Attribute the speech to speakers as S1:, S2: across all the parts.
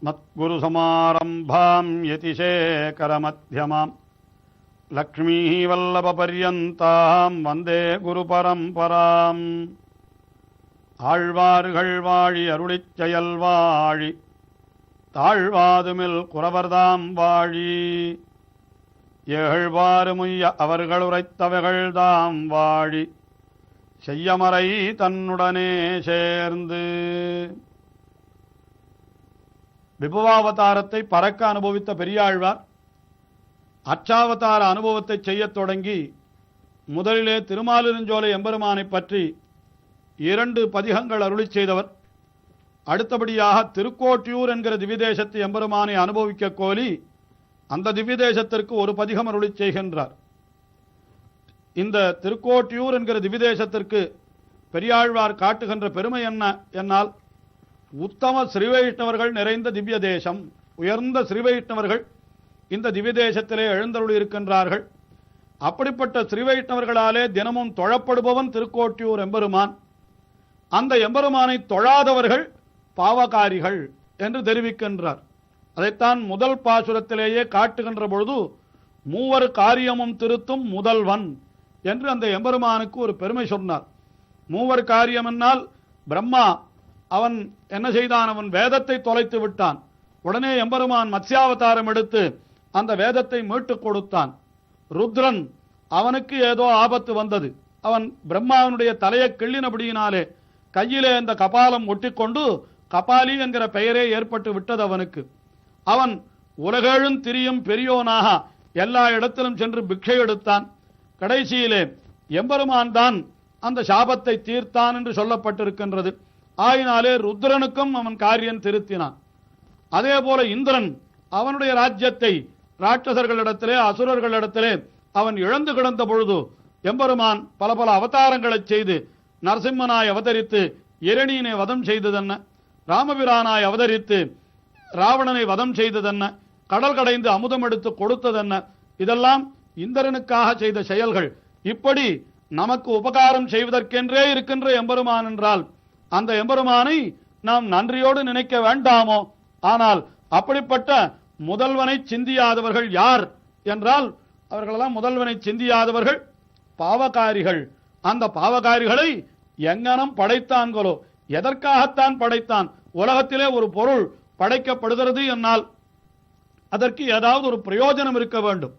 S1: மத்குருசமாரம்பாம் யதிசேகரமத்யமாம் லக்ஷ்மீவல்லபபர்யந்தாம் வந்தே குருபரம்பராம். ஆழ்வார்கள் வாழி அருளிச் செயல் வாழி தாழ்வாதுமில் குறவர்தாம் வாழி ஏழ்வாறுமுய்ய அவர்கள் உரைத்தவைகள்தாம் வாழி செய்யமறை தன்னுடனே சேர்ந்து. விபவாவதாரத்தை பறக்க அனுபவித்த பெரியாழ்வார் அச்சாவதார அனுபவத்தை செய்யத் தொடங்கி முதலிலே திருமாலிருஞ்சோலை எம்பெருமானை பற்றி 2 பதிகங்கள் அருளிச் செய்தவர். அடுத்தபடியாக திருக்கோட்டியூர் என்கிற திவ்யதேசத்தை எம்பெருமானை அனுபவிக்க கோலி அந்த திவ்யதேசத்திற்கு ஒரு பதிகம் அருளிச் செய்கின்றார். இந்த திருக்கோட்டியூர் என்கிற திவ்யதேசத்திற்கு பெரியாழ்வார் காட்டுகின்ற பெருமை என்ன என்னால், உத்தம ஸ்ரீவைஷ்ணவர்கள் நிறைந்த திவ்ய தேசம், உயர்ந்த ஸ்ரீவைஷ்ணவர்கள் இந்த திவ்ய தேசத்திலே எழுந்தருளி இருக்கின்றார்கள். அப்படிப்பட்ட ஸ்ரீவைஷ்ணவர்களாலே தினமும் தொழப்படுபவன் திருக்கோட்டியூர் எம்பெருமான். அந்த எம்பெருமானை தொழாதவர்கள் பாவகாரிகள் என்று தெரிவிக்கின்றார். அதைத்தான் முதல் பாசுரத்திலேயே காட்டுகின்ற பொழுது மூவர் காரியமும் திருத்தும் முதல்வன் என்று அந்த எம்பெருமானுக்கு ஒரு பெருமை சொன்னார். மூவர் காரியம் என்னால் பிரம்மா அவன் என்ன செய்தான்? அவன் வேதத்தை தொலைத்து விட்டான். உடனே எம்பெருமான் மத்ஸ்யாவதாரம் எடுத்து அந்த வேதத்தை மீட்டுக் கொடுத்தான். ருத்ரன் அவனுக்கு ஏதோ ஆபத்து வந்தது. அவன் பிரம்மாவனுடைய தலையை கிள்ளினபடியினாலே கையிலே அந்த கபாலம் ஒட்டிக்கொண்டு கபாலி என்கிற பெயரே ஏற்பட்டு விட்டது அவனுக்கு. அவன் உலகெழும் திரியும் பெரியோனாக எல்லா இடத்திலும் சென்று பிக்ஷை எடுத்தான். கடைசியிலே எம்பெருமான் தான் அந்த சாபத்தை தீர்த்தான் என்று சொல்லப்பட்டிருக்கின்றது. ஆயினாலே ருத்ரனுக்கும் அவன் காரியம் திருத்தினான். அதே போல இந்திரன் அவனுடைய ராஜ்யத்தை ராட்சசர்களிடத்திலே அசுரர்களிடத்திலே அவன் இழந்து கிடந்த பொழுது எம்பெருமான் பல பல அவதாரங்களை செய்து நரசிம்மனாய் அவதரித்து இரணியனை வதம் செய்ததென்ன, ராமபிரானாய் அவதரித்து ராவணனை வதம் செய்ததென்ன, கடல் கடைந்து அமுதம் எடுத்து கொடுத்ததென்ன, இதெல்லாம் இந்திரனுக்காக செய்த செயல்கள். இப்படி நமக்கு உபகாரம் செய்வதற்கென்றே இருக்கின்ற எம்பெருமான் என்றால் அந்த எம்பெருமானை நாம் நன்றியோடு நினைக்க வேண்டாமோ? ஆனால் அப்படிப்பட்ட முதல்வனை சிந்தியாதவர்கள் யார் என்றால் அவர்களெல்லாம் முதல்வனை சிந்தியாதவர்கள் பாவகாரிகள். அந்த பாவகாரிகளை எங்கனம் படைத்தான்களோ, எதற்காகத்தான் படைத்தான்? உலகத்திலே ஒரு பொருள் படைக்கப்படுகிறது என்னால் அதற்கு ஏதாவது ஒரு பிரயோஜனம் இருக்க வேண்டும்.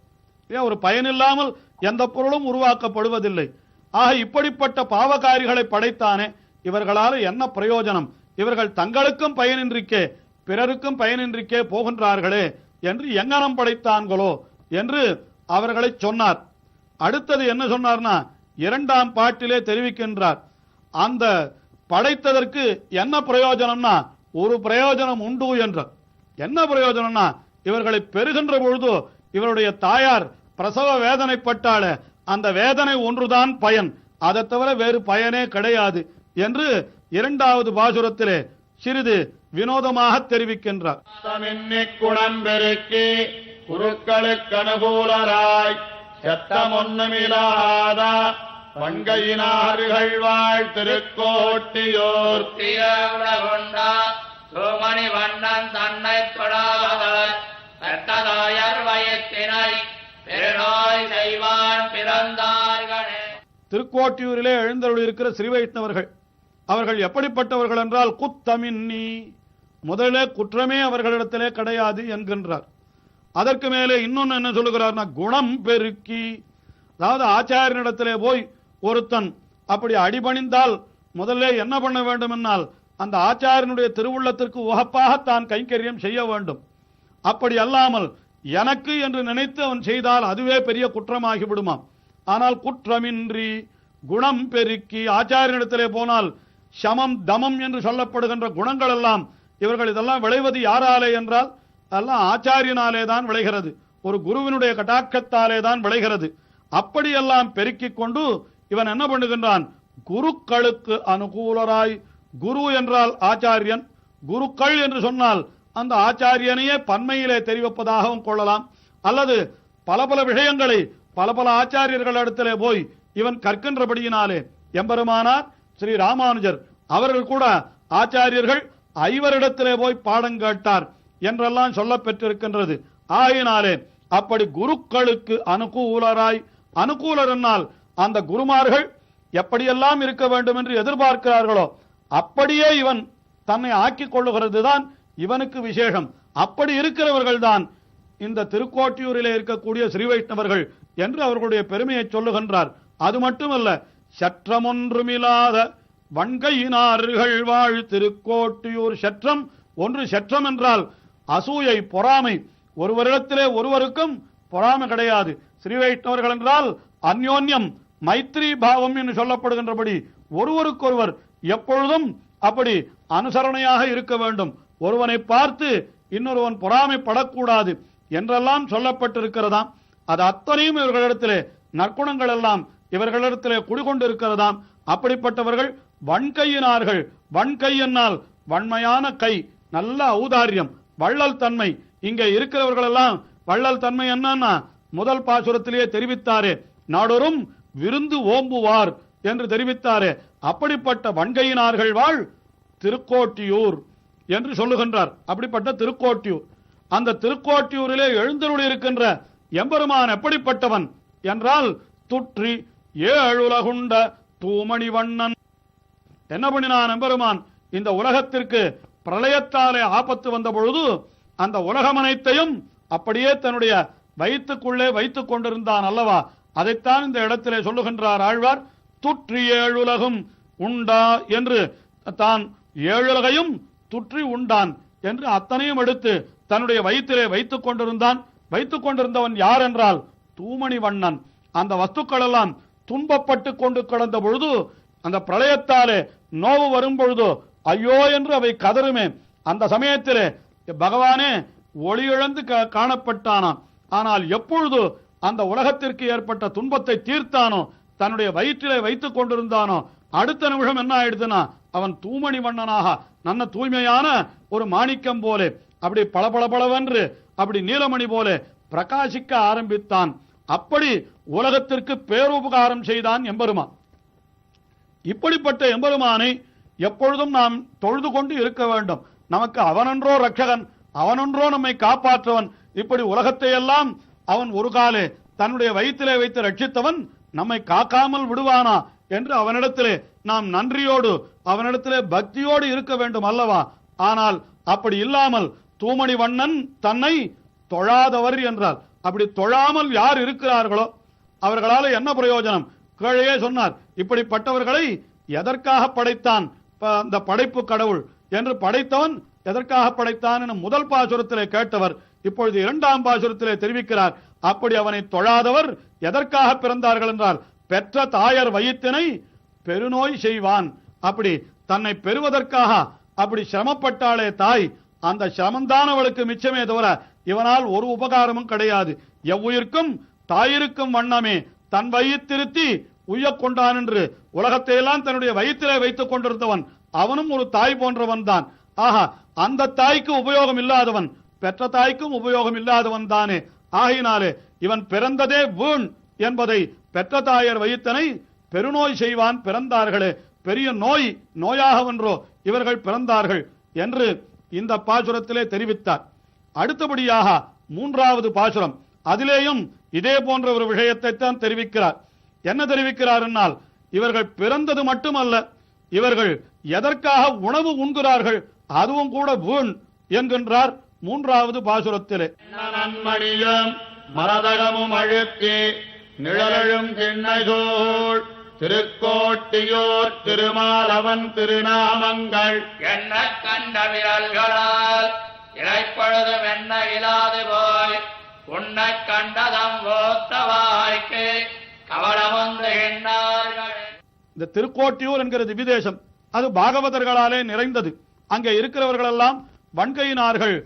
S1: ஒரு பயனில்லாமல் எந்த பொருளும் உருவாக்கப்படுவதில்லை. ஆக இப்படிப்பட்ட பாவகாரிகளை படைத்தானே, இவர்களால் என்ன பிரயோஜனம்? இவர்கள் தங்களுக்கும் பயனின்றிக்கே பிறருக்கும் பயனின்றிக்கே போகின்றார்களே என்று எங்கனம் படைத்தான்களோ என்று அவர்களை சொன்னார். அடுத்தது என்ன சொன்னார்னா, 2ஆம் பாட்டிலே தெரிவிக்கின்றார். அந்த படைத்ததற்கு என்ன பிரயோஜனம்னா, ஒரு பிரயோஜனம் உண்டு என்றார். என்ன பிரயோஜனம்னா, இவர்களை பெறுகின்ற பொழுது இவருடைய தாயார் பிரசவ வேதனைப்பட்டால அந்த வேதனை ஒன்றுதான் பயன், அதை தவிர வேறு பயனே கிடையாது என்று 2வது பாசுரத்திலே சிறிது வினோதமாக தெரிவிக்கின்றார்.
S2: குணம் பெருக்கி குருக்களுக்கு அனுகூலராய் சத்தமொன்னுமில்லாத பண்கையினார்கள் வாழ் திருக்கோட்டியோர் சோமணி வண்ணன் தன்னை தொடாதவர் பெற்றதாயர் வயத்தினை பெருநோய் செய்வான் பிறந்தார்களே.
S1: திருக்கோட்டியூரிலே எழுந்தருள் இருக்கிற ஸ்ரீவைஷ்ணவர்கள் அவர்கள் எப்படிப்பட்டவர்கள் என்றால், குத்தமின்னி, முதலே குற்றமே அவர்களிடத்திலே கிடையாது என்கின்றார். அதற்கு மேலே இன்னொன்னு என்ன சொல்லுகிறார்னா, குணம் பெருக்கி, அதாவது ஆச்சாரியனிடத்திலே போய் ஒருத்தன் அப்படி அடிபணிந்தால் முதல்ல என்ன பண்ண வேண்டும் என்னால் அந்த ஆச்சாரியனுடைய திருவுள்ளத்திற்கு உகப்பாக தான் கைங்கரியம் செய்ய வேண்டும். அப்படி அல்லாமல் எனக்கு என்று நினைத்து அவன் செய்தால் அதுவே பெரிய குற்றமாகி விடுமாம். ஆனால் குற்றமின்றி குணம் பெருக்கி ஆச்சாரியனிடத்திலே போனால் சமம் தமம் என்று சொல்லப்படுகின்ற குணங்கள் எல்லாம் இவர்கள் இதெல்லாம் விளைவது யாராலே என்றால் அதெல்லாம் ஆச்சாரியனாலே தான் விளைகிறது, ஒரு குருவினுடைய கட்டாட்சத்தாலே தான் விளைகிறது. அப்படியெல்லாம் பெருக்கிக் கொண்டு இவன் என்ன பண்ணுகின்றான்? குருக்களுக்கு அனுகூலராய். குரு என்றால் ஆச்சாரியன், குருக்கள் என்று சொன்னால் அந்த ஆச்சாரியனையே பன்மையிலே தெரிவிப்பதாகவும் கொள்ளலாம். அல்லது பல பல விஷயங்களை பல பல ஆச்சாரியர்களிடத்திலே போய் இவன் கற்கின்றபடியினாலே எம்பெருமானார் ஸ்ரீ ராமானுஜர் அவர்கள் கூட ஆச்சாரியர்கள் 5 போய் பாடம் கேட்டார். என்றெல்லாம் சொல்லப் பெற்றிருக்கின்றது. ஆயினாலே அப்படி குருக்களுக்கு அனுகூலராய், அனுகூலர் என்னால் அந்த குருமார்கள் எப்படியெல்லாம் இருக்க வேண்டும் என்று எதிர்பார்க்கிறார்களோ அப்படியே இவன் தன்னை ஆக்கிக் கொள்ளுகிறது தான் இவனுக்கு விசேஷம். அப்படி இருக்கிறவர்கள் தான் இந்த திருக்கோட்டியூரிலே இருக்கக்கூடிய ஸ்ரீ வைஷ்ணவர்கள் என்று அவர்களுடைய பெருமையை சொல்லுகின்றார். அது மட்டுமல்ல, சற்றமொன்றுமில்லாத வன்கையினார்கள் வாழ் திருக்கோட்டியூர். சற்றம் ஒன்று, சற்றம் என்றால் அசூயை, பொறாமை. ஒருவரிடத்திலே ஒருவருக்கும் பொறாமை கிடையாது. ஸ்ரீ வைஷ்ணவர்கள் என்றால் அந்யோன்யம் மைத்ரி பாவம் என்று சொல்லப்படுகின்றபடி ஒருவருக்கொருவர் எப்பொழுதும் அப்படி அனுசரணையாக இருக்க வேண்டும். ஒருவனை பார்த்து இன்னொருவன் பொறாமைப்படக்கூடாது என்றெல்லாம் சொல்லப்பட்டிருக்கிறதாம். அது அத்தனையும் இவர்களிடத்திலே நற்குணங்கள் எல்லாம் இவர்களிடத்திலே குடிகொண்டிருக்கிறதாம். அப்படிப்பட்டவர்கள் வன்கையினார்கள். வன்கை என்னால் வன்மையான கை, நல்ல ஔதாரியம், வள்ளல் தன்மை. இங்கே இருக்கிறவர்கள் எல்லாம் வள்ளல் தன்மை என்னன்னா முதல் பாசுரத்திலேயே தெரிவித்தாரே, நாடொரும் விருந்து ஓம்புவார் என்று தெரிவித்தாரே. அப்படிப்பட்ட வன்கையினார்கள் வாழ் திருக்கோட்டியூர் என்று சொல்லுகின்றார். அப்படிப்பட்ட திருக்கோட்டியூர், அந்த திருக்கோட்டியூரிலே எழுந்தருளி இருக்கின்ற எம்பெருமான் எப்படிப்பட்டவன் என்றால் துற்றி ஏழுலகுண்ட தூமணி வண்ணன். என்ன பண்ணினான் எம்பெருமான்? இந்த உலகத்திற்கு பிரளயத்தாலே ஆபத்து வந்த பொழுது அந்த உலகம் அனைத்தையும் அப்படியே தன்னுடைய வயிற்றுக்குள்ளே வைத்துக் கொண்டிருந்தான் அல்லவா? அதைத்தான் இந்த இடத்திலே சொல்லுகின்றார் ஆழ்வார். துற்றி ஏழுலகும் உண்டா என்று, தான் ஏழுலகையும் துற்றி உண்டான் என்று அத்தனையும் எடுத்து தன்னுடைய வயிற்றிலே வைத்துக் கொண்டிருந்தான். வைத்துக் கொண்டிருந்தவன் யார் என்றால் தூமணி வண்ணன். அந்த வஸ்துக்கள் எல்லாம் துன்பப்பட்டு கொண்டு கிடந்த பொழுது, அந்த பிரளயத்தாலே நோவு வரும் பொழுது ஐயோ என்று அவை கதறுமே. அந்த சமயத்திலே பகவானே ஒளியிழந்து காணப்பட்டானாம். ஆனால் எப்பொழுது அந்த உலகத்திற்கு ஏற்பட்ட துன்பத்தை தீர்த்தானோ, தன்னுடைய வயிற்றிலே வைத்துக் கொண்டிருந்தானோ, அடுத்த நிமிஷம் என்ன ஆயிடுதுன்னா அவன் தூமணி வண்ணனாக, நல்ல தூய்மையான ஒரு மாணிக்கம் போலே அப்படி பளபளபளவென்று அப்படி நீலமணி போலே பிரகாசிக்க ஆரம்பித்தான். அப்படி உலகத்திற்கு பேருபகாரம் செய்தான் எம்பெருமான். இப்படிப்பட்ட எம்பெருமானை எப்பொழுதும் நாம் தொழுது கொண்டு இருக்க வேண்டும். நமக்கு அவனன்றோ ரட்சகன், அவனன்றோ நம்மை காப்பாற்றவன். இப்படி உலகத்தை எல்லாம் அவன் ஒரு காலே தன்னுடைய வயிற்றிலே வைத்து ரட்சித்தவன் நம்மை காக்காமல் விடுவானா என்று அவனிடத்திலே நாம் நன்றியோடு, அவனிடத்திலே பக்தியோடு இருக்க வேண்டும் அல்லவா? ஆனால் அப்படி இல்லாமல் தூமணி வண்ணன் தன்னை தொழாதவர் என்றார். அப்படி தொழாமல் யார் இருக்கிறார்களோ அவர்களால் என்ன பிரயோஜனம்? கீழே சொன்னார், இப்படிப்பட்டவர்களை எதற்காக படைத்தான் அந்த படைப்பு கடவுள் என்று படைத்தவன் எதற்காக படைத்தான் என முதல் பாசுரத்திலே கேட்டவர் இப்பொழுது இரண்டாம் பாசுரத்திலே தெரிவிக்கிறார். அப்படி அவனை தொழாதவர் எதற்காக பிறந்தார்கள் என்றால், பெற்ற தாயர் வயிற்றினை பெருநோய் செய்வான். அப்படி தன்னை பெறுவதற்காக அப்படி சிரமப்பட்டாளே தாய், அந்த சிரமந்தான் அவளுக்கு மிச்சமே தவிர இவனால் ஒரு உபகாரமும் கிடையாது. எவ்வுயிர்க்கும் தாயிருக்கும் வண்ணமே தன் வயிற்றிருத்தி உய்யக் கொண்டான் என்று உலகத்தை எல்லாம் தன்னுடைய வயிற்றிலே வைத்துக் கொண்டிருந்தவன் அவனும் ஒரு தாய் போன்றவன் தான். ஆஹா, அந்த தாய்க்கு உபயோகம் இல்லாதவன் பெற்ற தாய்க்கும் உபயோகம் இல்லாதவன் தானே. ஆகினாலே இவன் பிறந்ததே வீண் என்பதை பெற்ற தாயர் வயிற்றனை பெருநோய் செய்வான் பிறந்தார்களே, பெரிய நோய் நோயாகவென்றோ இவர்கள் பிறந்தார்கள் என்று இந்த பாசுரத்திலே தெரிவித்தார். அடுத்தபடியாக மூன்றாவது பாசுரம், அதிலேயும் இதே போன்ற ஒரு விஷயத்தை தான் தெரிவிக்கிறார். என்ன தெரிவிக்கிறார் என்னால், இவர்கள் பிறந்தது மட்டுமல்ல, இவர்கள் எதற்காக உணவு உண்கிறார்கள் அதுவும் கூட வீண் என்கின்றார் மூன்றாவது பாசுரத்திலே.
S2: நன்மணியும் மரதகமும் அழுத்தி நிழலும் திண்ணைதோள் திருக்கோட்டியோர் திருமாலவன் திருநாமங்கள் என்ன கண்ட விரல்களால் இழைப்பழுதும் என்ன இல்லாது போய் உன்னை கண்டதம் ஓத்தவாய்க்கு கவலமொன்று எண்ணார்கள்.
S1: இந்த திருக்கோட்டியூர் என்கிற திவிதேசம் அது பாகவதர்களாலே நிறைந்தது. அங்கே இருக்கிறவர்கள் எல்லாம் வன்கையினார்கள்,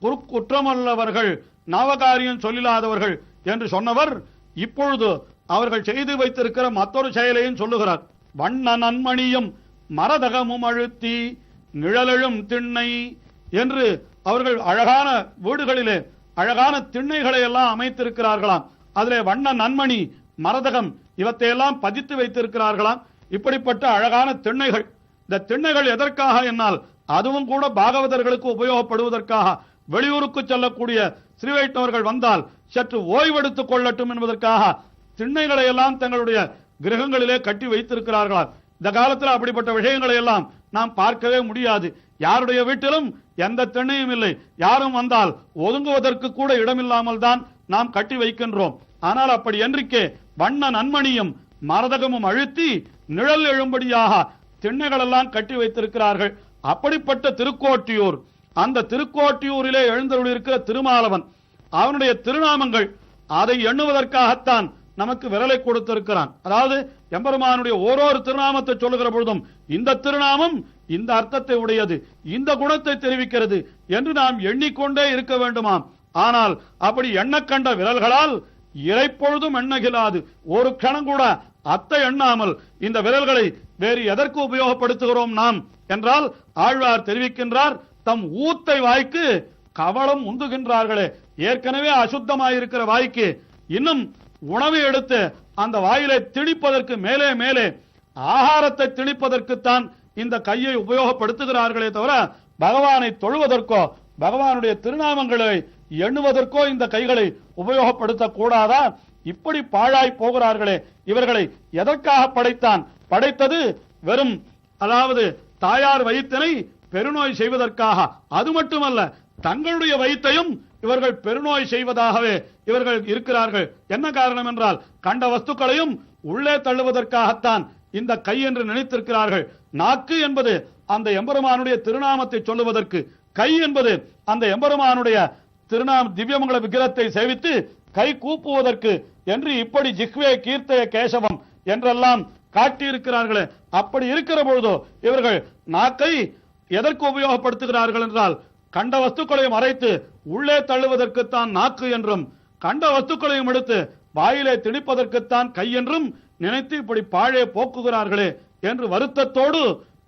S1: குற்றமல்லவர்கள், நாவகாரியம் சொல்லில்லாதவர்கள் என்று சொன்னவர் இப்பொழுது அவர்கள் செய்து வைத்திருக்கிற மற்றொரு செயலையும் சொல்லுகிறார். வண்ண நன்மணியும் மரதகமும் அழுத்தி நிழலெழும் திண்ணை என்று அவர்கள் அழகான வீடுகளிலே அழகான திண்ணைகளை எல்லாம் அமைத்திருக்கிறார்களாம். அதிலே வண்ண நன்மணி மரதகம் இவற்றையெல்லாம் பதித்து வைத்திருக்கிறார்களாம். இப்படிப்பட்ட அழகான திண்ணைகள். இந்த திண்ணைகள் எதற்காக என்னால் அதுவும் கூட பாகவதர்களுக்கு உபயோகப்படுவதற்காக வெளியூருக்கு செல்லக்கூடிய ஸ்ரீ வைஷ்ணவர்கள் வந்தால் சற்று ஓய்வெடுத்துக் கொள்ளட்டும் என்பதற்காக திண்ணைகளை எல்லாம் தங்களுடைய கிரகங்களிலே கட்டி வைத்திருக்கிறார்களா? இந்த காலத்தில் அப்படிப்பட்ட விஷயங்களை எல்லாம் நாம் பார்க்கவே முடியாது. யாருடைய வீட்டிலும் எந்த திண்ணையும் இல்லை. யாரும் வந்தால் ஒதுங்குவதற்கு கூட இடமில்லாமல் தான் நாம் கட்டி வைக்கின்றோம். ஆனால் அப்படி என்றிக்கே வண்ண நன்மணியும் மரதகமும் அழுத்தி நிழல் எழும்படியாக திண்ணைகள் எல்லாம் கட்டி வைத்திருக்கிறார்கள். அப்படிப்பட்ட திருக்கோட்டியூர், அந்த திருக்கோட்டியூரிலே எழுந்தருளிருக்கிற திருமாலவன், அவனுடைய திருநாமங்கள் அதை எண்ணுவதற்காகத்தான் நமக்கு விரலை கொடுத்திருக்கிறான். அதாவது எம்பெருமானுடைய ஓரொரு திருநாமத்தை சொல்லுகிற பொழுதும் இந்த திருநாமம் இந்த அர்த்தத்தை உடையது, இந்த குணத்தை தெரிவிக்கிறது என்று நாம் எண்ணிக்கொண்டே இருக்க வேண்டுமாம். ஆனால் அப்படி எண்ணக்கண்ட விரல்களால் இறைப்பொழுதும் எண்ணகிலாது. ஒரு கணம் கூட அத்தை எண்ணாமல் இந்த விரல்களை வேறு எதற்கு உபயோகப்படுத்துகிறோம் நாம் என்றால் ஆழ்வார் தெரிவிக்கின்றார், தம் ஊத்தை வாய்க்கு கவளம் உந்துகின்றார்களே. ஏற்கனவே அசுத்தமாயிருக்கிற வாய்க்கு இன்னும் உணவை எடுத்து அந்த வாயிலை திணிப்பதற்கு மேலே மேலே ஆகாரத்தை திணிப்பதற்குத்தான் இந்த கையை உபயோகப்படுத்துகிறார்களே தவிர பகவானை தொழுவதற்கோ பகவானுடைய திருநாமங்களை எண்ணுவதற்கோ இந்த கைகளை உபயோகப்படுத்த கூடாதா? இப்படி பாழாய் போகிறார்களே, இவர்களை எதற்காக படைத்தான்? படைத்தது வெறும் அதாவது தாயார் வயிற்றினை பெருநோய் செய்வதற்காக. அது மட்டுமல்ல, தங்களுடைய வயிற்றையும் இவர்கள் பெருநோய் செய்வதாகவே இவர்கள் இருக்கிறார்கள். என்ன காரணம் என்றால் கண்ட வஸ்துக்களையும் உள்ளே தள்ளுவதற்காகத்தான் இந்த கை என்று நினைத்திருக்கிறார்கள். நாக்கு என்பது அந்த எம்பெருமானுடைய திருநாமத்தை சொல்லுவதற்கு, கை என்பது அந்த எம்பெருமானுடைய திவ்யமங்கல விக்கிரத்தை சேவித்து கை கூப்புவதற்கு என்று இப்படி ஜிஹ்வே கீர்த்தய கேசவம் என்றெல்லாம் காட்டியிருக்கிறார்களே. அப்படி இருக்கிற பொழுதோ இவர்கள் நாக்கை எதற்கு உபயோகப்படுத்துகிறார்கள் என்றால் கண்ட வஸ்துக்களையும் மறைத்து உள்ளே தள்ளுவதற்குத்தான் நாக்கு என்றும், கண்ட வஸ்துக்களையும் எடுத்து வாயிலே திணிப்பதற்குத்தான் கை என்றும் நினைத்து இப்படி பாழே போக்குகிறார்களே என்று வருத்தத்தோடு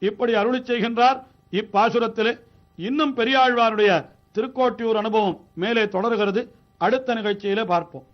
S1: இப்படி அருளி செய்கின்றார் இப்பாசுரத்திலே. இன்னும் பெரியாழ்வாருடைய திருக்கோட்டியூர் அனுபவம் மேலே தொடர்கிறது. அடுத்த நிகழ்ச்சியிலே பார்ப்போம்.